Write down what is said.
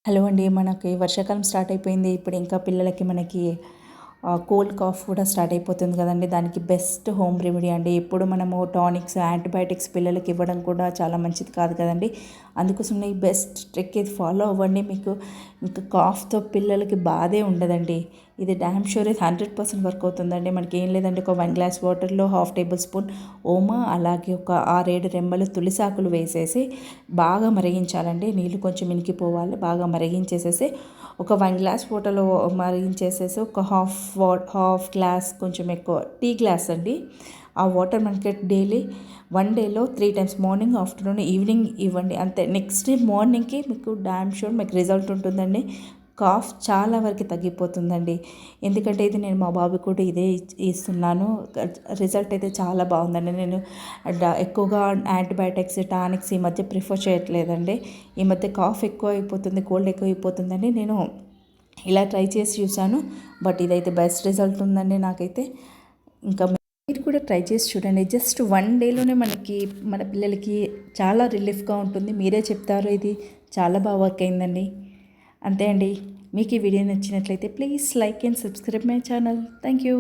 Hello అండి. మనకి వర్షాకాలం స్టార్ట్ అయిపోయింది. ఇప్పుడు ఇంకా పిల్లలకి మనకి కోల్డ్ కాఫ్ కూడా స్టార్ట్ అయిపోతుంది కదండీ! దానికి బెస్ట్ హోమ్ రెమెడీ అండి. ఎప్పుడు మనము టానిక్స్, యాంటీబయాటిక్స్ పిల్లలకి ఇవ్వడం కూడా చాలా మంచిది కాదు కదండీ! అందుకోసం ఈ బెస్ట్ ట్రిక్ ఇది ఫాలో అవ్వండి. మీకు ఇంకా కాఫ్‌తో పిల్లలకి బాధే ఉండదండి. ఇది డామ్ షూర్ ఇది 100% వర్క్ అవుతుందండి. మనకి ఏం లేదండి, ఒక 1 గ్లాస్ వాటర్‌లో హాఫ్ టేబుల్ స్పూన్ ఓమా, అలాగే ఒక 6, 7 రెమ్మలు తులసాకులు వేసేసి బాగా మరిగించాలండి. నీళ్ళు కొంచెం ఇనికిపోవాలి. బాగా మరిగించేసేసి ఒక 1 గ్లాస్ వాటర్‌లో మరిగించేసేసి ఒక హాఫ్ గ్లాస్, కొంచెం ఎక్కువ టీ గ్లాస్ అండి. ఆ వాటర్ మనకి డైలీ 1 డేలో 3 టైమ్స్ మార్నింగ్, ఆఫ్టర్నూన్, ఈవినింగ్ ఇవ్వండి. అంతే. నెక్స్ట్ డే మార్నింగ్‌కి మీకు డామ్ షూర్ మీకు రిజల్ట్ ఉంటుందండి. కాఫ్ చాలా వరకు తగ్గిపోతుందండి. ఎందుకంటే ఇది నేను మా బాబుకి కూడా ఇదే ఇస్తున్నాను. రిజల్ట్ అయితే చాలా బాగుందండి. నేను ఎక్కువగా యాంటీబయాటిక్స్, టానిక్స్ ఈ మధ్య ప్రిఫర్ చేయట్లేదండి. ఈ మధ్య కాఫ్ ఎక్కువ అయిపోతుంది, కోల్డ్ ఎక్కువ అయిపోతుందని నేను ఇలా ట్రై చేసి చూశాను. బట్ ఇదైతే బెస్ట్ రిజల్ట్ ఉందండి నాకైతే. ఇంకా మీరు కూడా ట్రై చేసి చూడండి. జస్ట్ 1 డేలోనే మనకి మన పిల్లలకి చాలా రిలీఫ్గా ఉంటుంది. మీరే చెప్తారు ఇది చాలా బాగా వర్క్ అయిందండి. అంతే అండి. మీకు ఈ వీడియో నచ్చినట్లయితే please like and subscribe my channel. Thank you.